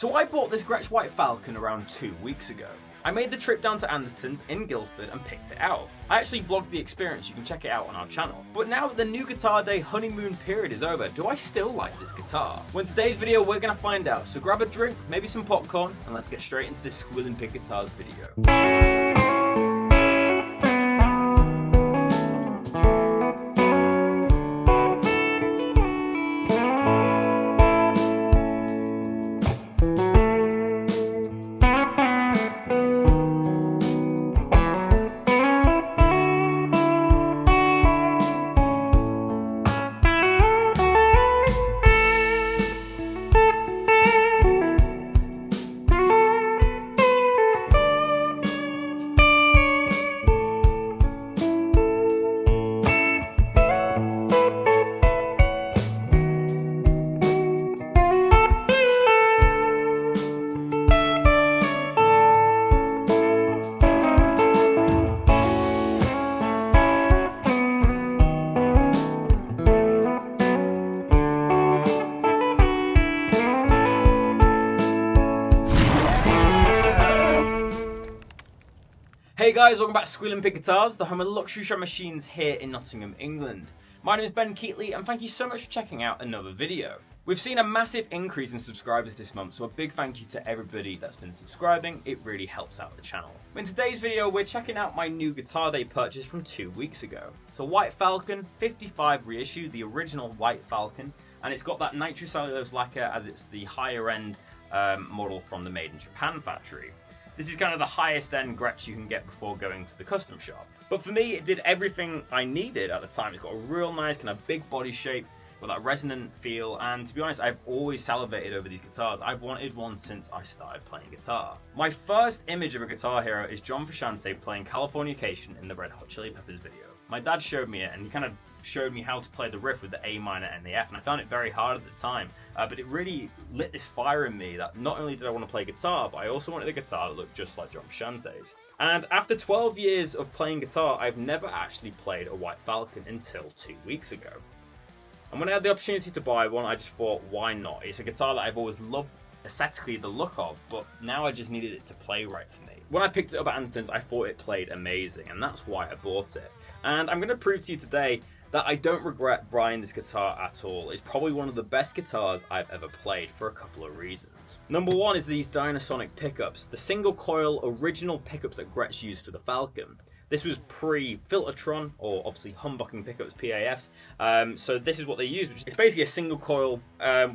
So I bought this Gretsch White Falcon around 2 weeks ago. I made the trip down to Anderton's in Guildford and picked it out. I actually vlogged the experience, you can check it out on our channel. But now that the new Guitar Day honeymoon period is over, do I still like this guitar? Well, in today's video we're going to find out, so grab a drink, maybe some popcorn, and let's get straight into this Squealing Pig Guitars video. Hey guys, welcome back to Squealing Pig Guitars, the home of luxury shop machines here in Nottingham, England. My name is Ben Keightley and thank you so much for checking out another video. We've seen a massive increase in subscribers this month, so a big thank you to everybody that's been subscribing. It really helps out the channel. In today's video, we're checking out my new Guitar Day purchase from 2 weeks ago. It's a White Falcon 55 reissue, the original White Falcon, and it's got that nitrocellulose lacquer as it's the higher end model from the Made in Japan factory. This is kind of the highest end Gretsch you can get before going to the custom shop. But for me, it did everything I needed at the time. It's got a real nice kind of big body shape with that resonant feel, and to be honest, I've always salivated over these guitars. I've wanted one since I started playing guitar. My first image of a guitar hero is John Frusciante playing Californication in the Red Hot Chili Peppers video. My dad showed me it, and he kind of showed me how to play the riff with the A minor and the F, and I found it very hard at the time, but it really lit this fire in me that not only did I want to play guitar, but I also wanted a guitar that looked just like John Frusciante's. And after 12 years of playing guitar, I've never actually played a White Falcon until 2 weeks ago. And when I had the opportunity to buy one, I just thought, why not? It's a guitar that I've always loved aesthetically the look of, but now I just needed it to play right for me. When I picked it up at Anderton's, I thought it played amazing, and that's why I bought it. And I'm going to prove to you today that I don't regret buying this guitar at all. It's probably one of the best guitars I've ever played for a couple of reasons. Number one is these Dynasonic pickups, the single coil original pickups that Gretsch used for the Falcon. This was pre-Filtertron, or obviously humbucking pickups, PAFs, so this is what they used. It's basically a single coil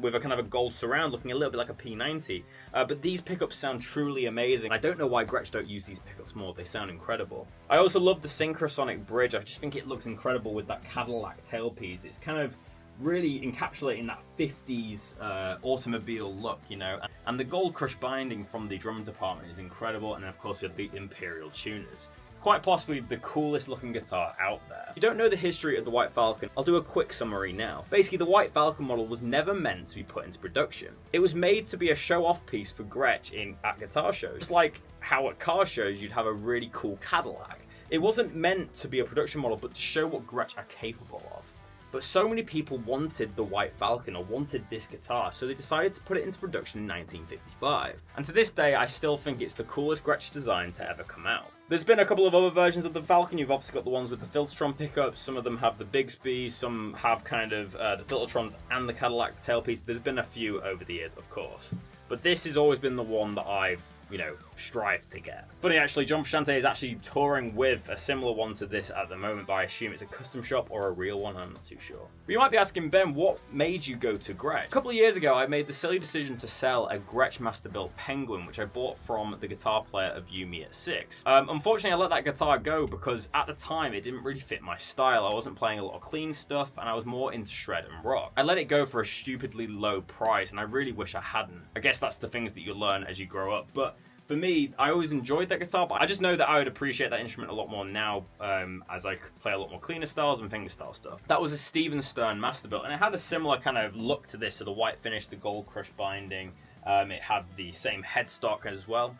with a kind of a gold surround looking a little bit like a P90, but these pickups sound truly amazing. I don't know why Gretsch don't use these pickups more, they sound incredible. I also love the Synchrosonic bridge. I just think it looks incredible with that Cadillac tailpiece. It's kind of really encapsulating that 50s automobile look, you know, and the gold crush binding from the drum department is incredible, and then of course we have the Imperial tuners. Quite possibly the coolest looking guitar out there. If you don't know the history of the White Falcon, I'll do a quick summary now. Basically, the White Falcon model was never meant to be put into production. It was made to be a show-off piece for Gretsch at guitar shows. Just like how at car shows you'd have a really cool Cadillac. It wasn't meant to be a production model, but to show what Gretsch are capable of. But so many people wanted the White Falcon, or wanted this guitar, so they decided to put it into production in 1955. And to this day, I still think it's the coolest Gretsch design to ever come out. There's been a couple of other versions of the Falcon. You've obviously got the ones with the Filtertron pickups, some of them have the Bigsby, some have kind of the Filtertrons and the Cadillac tailpiece. There's been a few over the years, of course. But this has always been the one that I've strive to get. Funny actually, John Frusciante is actually touring with a similar one to this at the moment, but I assume it's a custom shop or a real one, I'm not too sure. But you might be asking, Ben, what made you go to Gretsch? A couple of years ago, I made the silly decision to sell a Gretsch Masterbuilt Penguin, which I bought from the guitar player of Yumi at 6. Unfortunately, I let that guitar go because at the time, it didn't really fit my style. I wasn't playing a lot of clean stuff, and I was more into shred and rock. I let it go for a stupidly low price, and I really wish I hadn't. I guess that's the things that you learn as you grow up, but for me, I always enjoyed that guitar, but I just know that I would appreciate that instrument a lot more now as I play a lot more cleaner styles and fingerstyle stuff. That was a Steven Stern Masterbuilt, and it had a similar kind of look to this, so the white finish, the gold crush binding. It had the same headstock as well.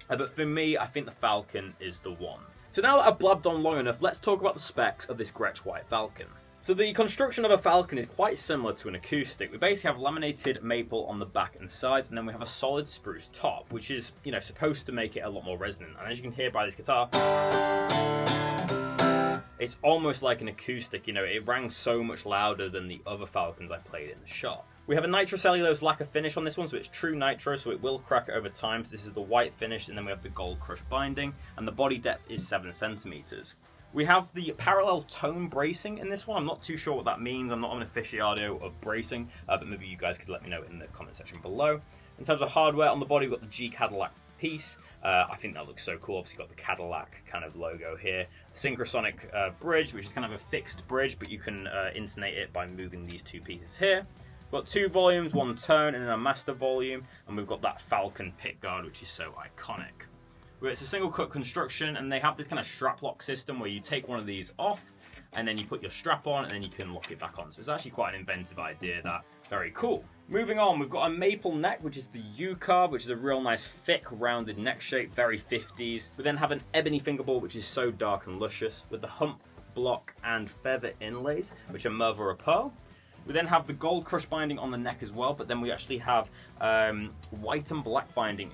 But for me, I think the Falcon is the one. So now that I've blabbed on long enough, let's talk about the specs of this Gretsch White Falcon. So the construction of a Falcon is quite similar to an acoustic. We basically have laminated maple on the back and sides, and then we have a solid spruce top, which is, supposed to make it a lot more resonant. And as you can hear by this guitar, it's almost like an acoustic. It rang so much louder than the other Falcons I played in the shop. We have a nitrocellulose lacquer finish on this one, so it's true nitro, so it will crack over time. So this is the white finish, and then we have the gold crush binding, and the body depth is 7 centimeters. We have the parallel tone bracing in this one. I'm not too sure what that means. I'm not an aficionado of bracing, but maybe you guys could let me know in the comment section below. In terms of hardware, on the body we've got the G Cadillac piece. I think that looks so cool. Obviously got the Cadillac kind of logo here. The Synchrosonic bridge, which is kind of a fixed bridge, but you can intonate it by moving these two pieces here. We've got 2 volumes, 1 tone, and then a master volume, and we've got that Falcon pick guard, which is so iconic. It's a single cut construction, and they have this kind of strap lock system where you take one of these off and then you put your strap on and then you can lock it back on. So it's actually quite an inventive idea. That very cool. Moving on, we've got a maple neck, which is the U carve, which is a real nice thick rounded neck shape, very 50s. We then have an ebony fingerboard, which is so dark and luscious, with the hump, block and feather inlays, which are mother of pearl. We then have the gold crush binding on the neck as well, but then we actually have white and black binding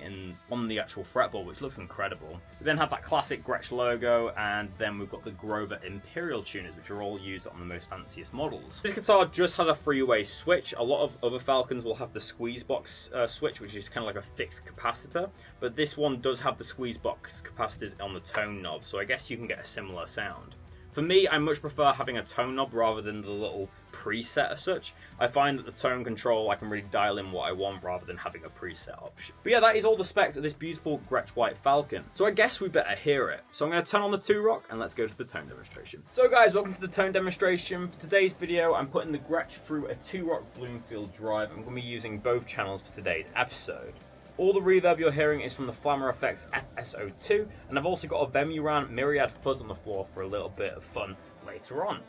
on the actual fretboard, which looks incredible. We then have that classic Gretsch logo, and then we've got the Grover Imperial tuners, which are all used on the most fanciest models. This guitar just has a 3-way switch. A lot of other Falcons will have the squeeze box switch, which is kind of like a fixed capacitor, but this one does have the squeeze box capacitors on the tone knob, so I guess you can get a similar sound. For me, I much prefer having a tone knob rather than the little preset as such. I find that the tone control, I can really dial in what I want rather than having a preset option. But yeah, that is all the specs of this beautiful Gretsch White Falcon. So I guess we better hear it. So I'm going to turn on the 2-rock and let's go to the tone demonstration. So guys, welcome to the tone demonstration. For today's video, I'm putting the Gretsch through a 2-rock Bloomfield drive. I'm going to be using both channels for today's episode. All the reverb you're hearing is from the Flammer Effects FSO2, and I've also got a Vemuran Myriad fuzz on the floor for a little bit of fun later on.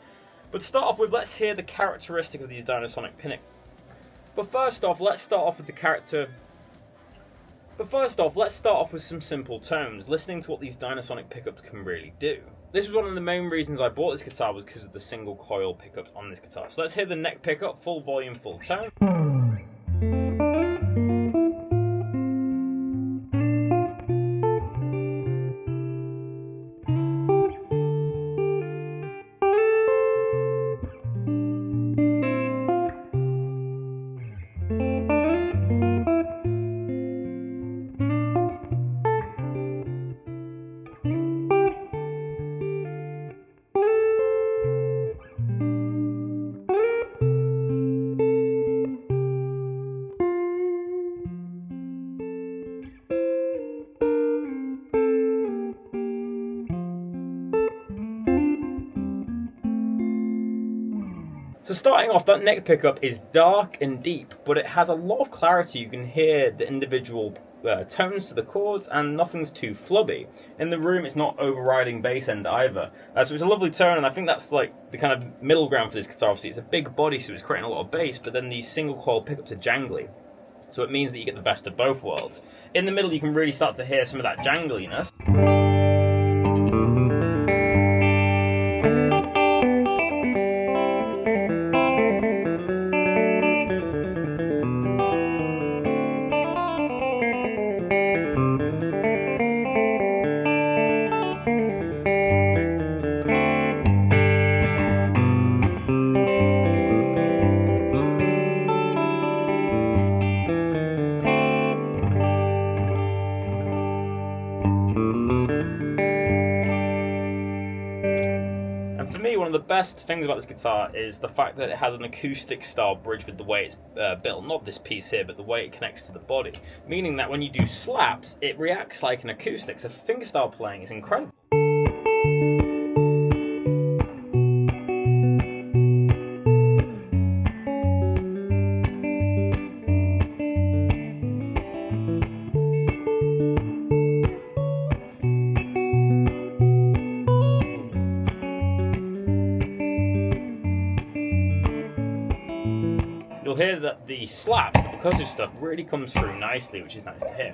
But to start off with, let's hear the characteristic of these Dynasonic pickups. But first off, let's start off with some simple tones, listening to what these Dynasonic pickups can really do. This was one of the main reasons I bought this guitar, was because of the single coil pickups on this guitar. So let's hear the neck pickup, full volume, full tone. So starting off, that neck pickup is dark and deep, but it has a lot of clarity. You can hear the individual tones to the chords, and nothing's too flubby. In the room, it's not overriding bass end either. So it's a lovely tone, and I think that's like the kind of middle ground for this guitar. Obviously, it's a big body, so it's creating a lot of bass, but then these single coil pickups are jangly. So it means that you get the best of both worlds. In the middle, you can really start to hear some of that jangliness. For me, one of the best things about this guitar is the fact that it has an acoustic style bridge with the way it's built. Not this piece here, but the way it connects to the body. Meaning that when you do slaps, it reacts like an acoustic. So fingerstyle playing is incredible. You'll hear that the slap, the percussive stuff, really comes through nicely, which is nice to hear.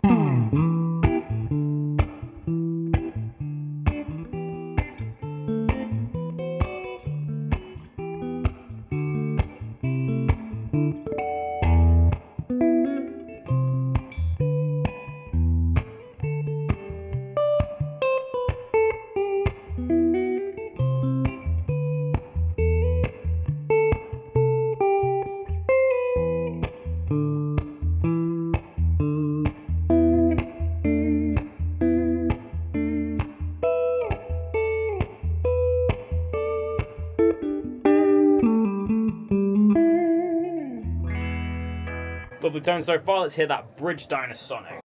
Lovely tone so far. Let's hear that bridge Dynasonic.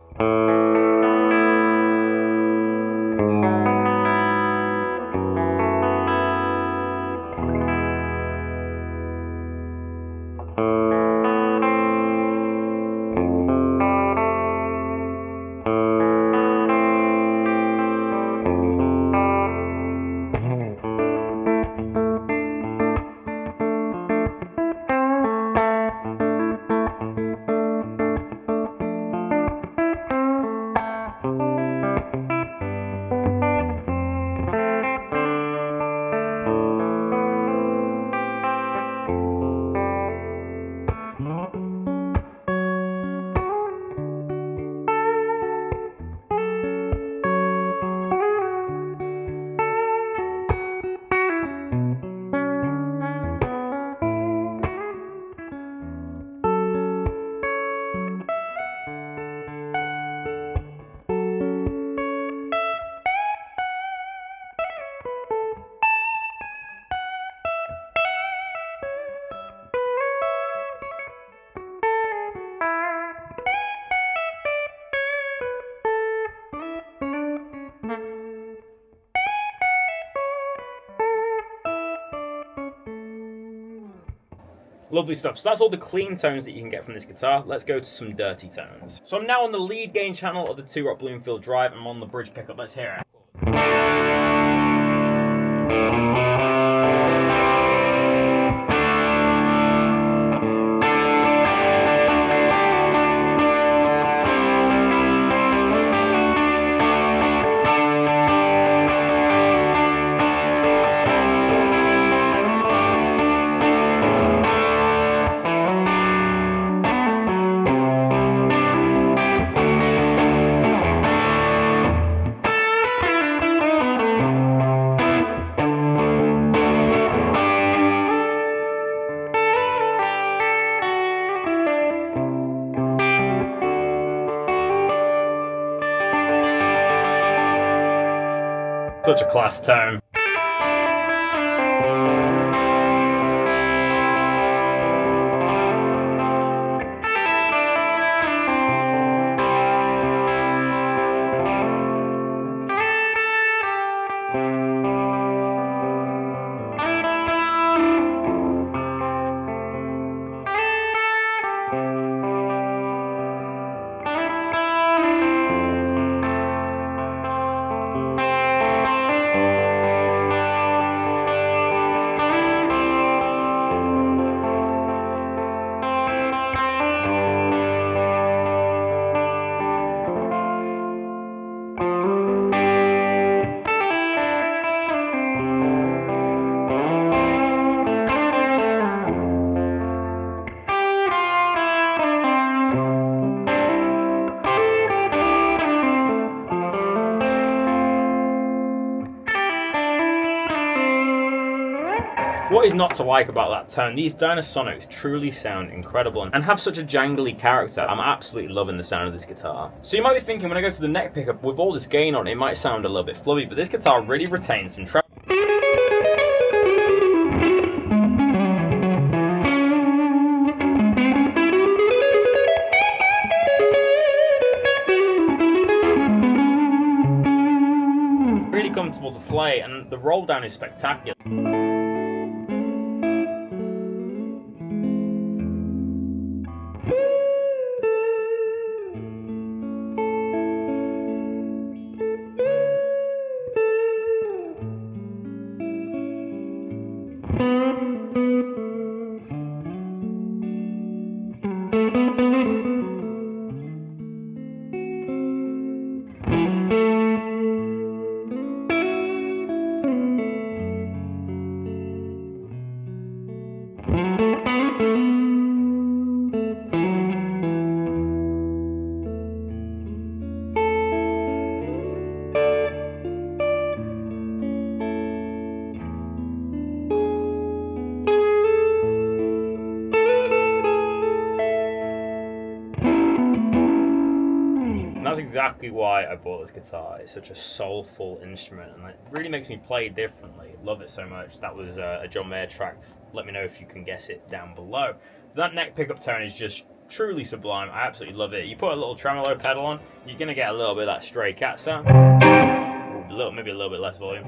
Lovely stuff. So that's all the clean tones that you can get from this guitar. Let's go to some dirty tones. So I'm now on the lead gain channel of the 2-Rock Bloomfield Drive. I'm on the bridge pickup. Let's hear it. Such a class tone. What is not to like about that tone? These Dynasonics truly sound incredible and have such a jangly character. I'm absolutely loving the sound of this guitar. So you might be thinking, when I go to the neck pickup, with all this gain on it might sound a little bit flubby, but this guitar really retains some treble. Really comfortable to play, and the roll down is spectacular. That's exactly why I bought this guitar. It's such a soulful instrument, and it really makes me play differently. Love it so much. That was a John Mayer track. Let me know if you can guess it down below. That neck pickup tone is just truly sublime. I absolutely love it. You put a little tremolo pedal on, you're going to get a little bit of that stray cat sound. Maybe a little bit less volume.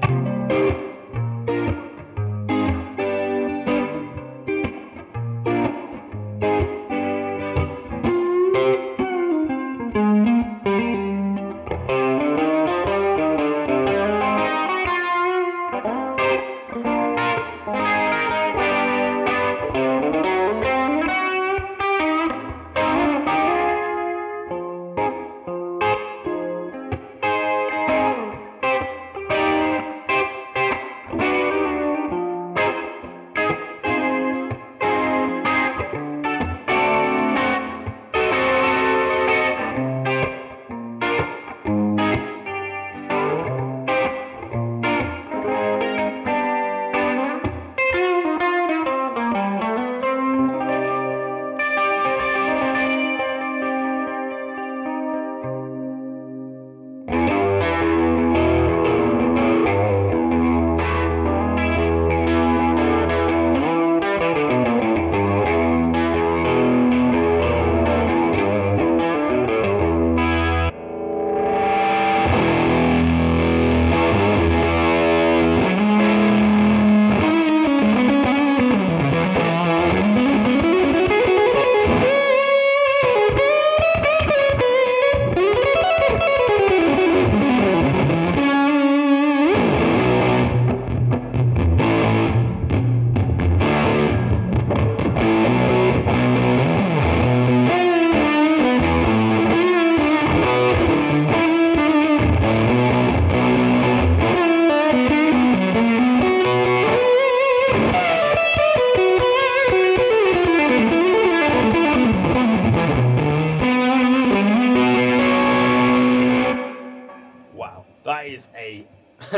That is a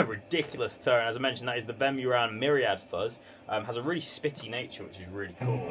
ridiculous tone. As I mentioned, that is the Vemuran Myriad fuzz. Has a really spitty nature, which is really cool.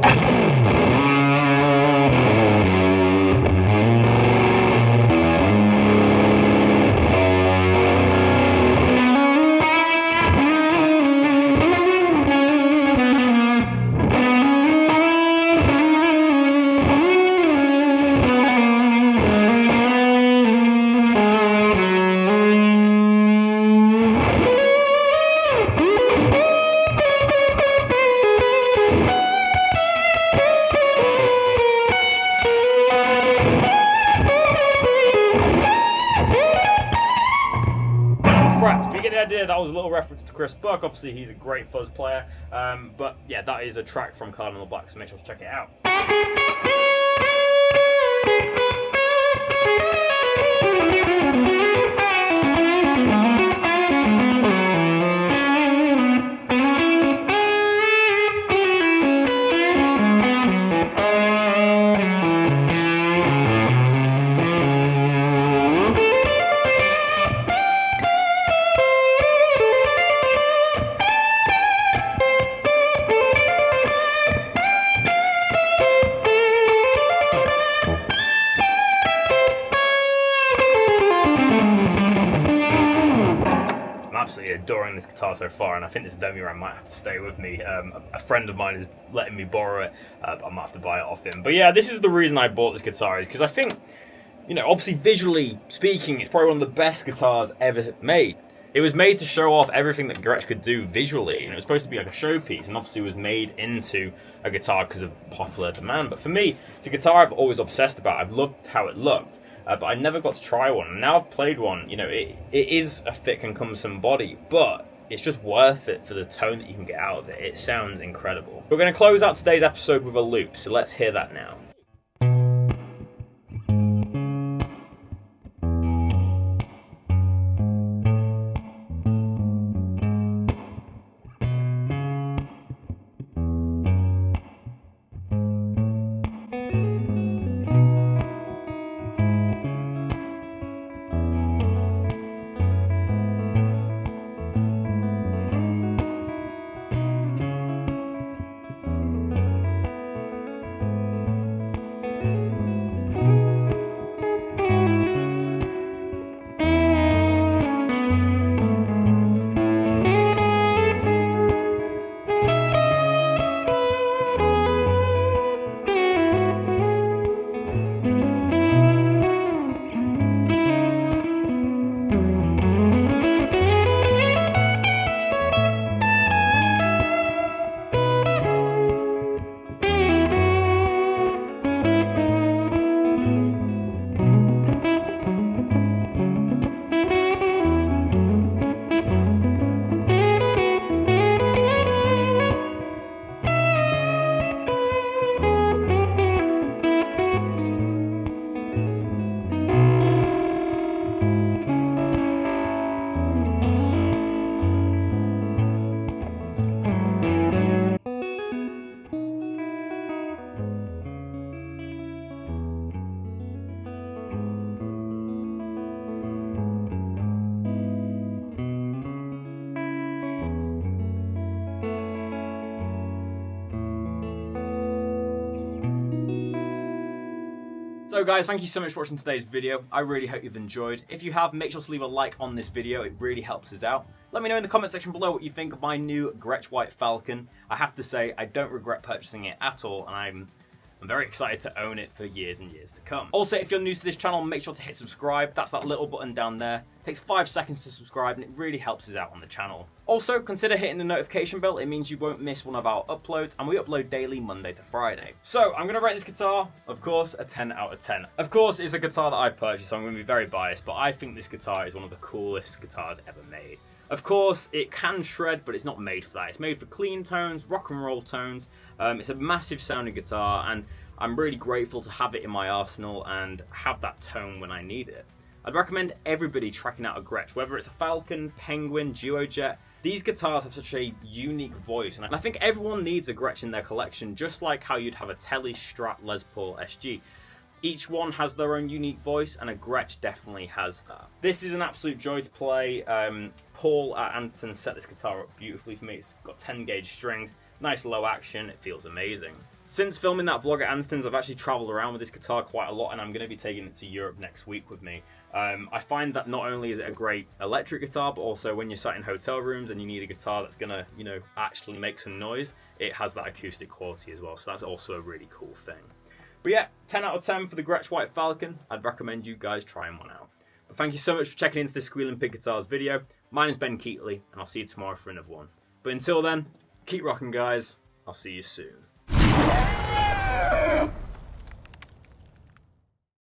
But you get the idea. That was a little reference to Chris Buck. Obviously, he's a great fuzz player. But yeah, that is a track from Cardinal Black, so make sure to check it out. Absolutely adoring this guitar so far, and I think this Vemuran might have to stay with me. A friend of mine is letting me borrow it, but I might have to buy it off him. But yeah, this is the reason I bought this guitar, is because I think, you know, obviously visually speaking, it's probably one of the best guitars ever made. It was made to show off everything that Gretsch could do visually, and it was supposed to be like a showpiece, and obviously was made into a guitar because of popular demand. But for me, it's a guitar I've always obsessed about. I've loved how it looked. But I never got to try one. And now I've played one, you know, it is a thick and cumbersome body, but it's just worth it for the tone that you can get out of it. It sounds incredible. We're going to close out today's episode with a loop, so let's hear that now. So guys, thank you so much for watching today's video. I really hope you've enjoyed. If you have, make sure to leave a like on this video. It really helps us out. Let me know in the comment section below what you think of my new Gretsch White Falcon. I have to say, I don't regret purchasing it at all, and I'm very excited to own it for years and years to come. Also, if you're new to this channel, make sure to hit subscribe. That's that little button down there. It takes 5 seconds to subscribe, and it really helps us out on the channel. Also, consider hitting the notification bell. It means you won't miss one of our uploads, and we upload daily Monday to Friday. So, I'm going to rate this guitar, of course, a 10 out of 10. Of course, it's a guitar that I purchased, so I'm going to be very biased, but I think this guitar is one of the coolest guitars ever made. Of course, it can shred, but it's not made for that. It's made for clean tones, rock and roll tones. It's a massive sounding guitar, and I'm really grateful to have it in my arsenal and have that tone when I need it. I'd recommend everybody tracking out a Gretsch, whether it's a Falcon, Penguin, Duojet. These guitars have such a unique voice, and I think everyone needs a Gretsch in their collection, just like how you'd have a Tele, Strat, Les Paul, SG. Each one has their own unique voice, and a Gretsch definitely has that. This is an absolute joy to play. Paul at Anderton set this guitar up beautifully for me. It's got 10 gauge strings, nice low action, it feels amazing. Since filming that vlog at Anderton's, I've actually travelled around with this guitar quite a lot, and I'm going to be taking it to Europe next week with me. I find that not only is it a great electric guitar, but also when you're sat in hotel rooms and you need a guitar that's going to, actually make some noise, it has that acoustic quality as well, so that's also a really cool thing. But yeah, 10 out of 10 for the Gretsch White Falcon. I'd recommend you guys trying one out. But thank you so much for checking into this Squealing Pig Guitars video. My name's Ben Keightley, and I'll see you tomorrow for another one. But until then, keep rocking, guys. I'll see you soon.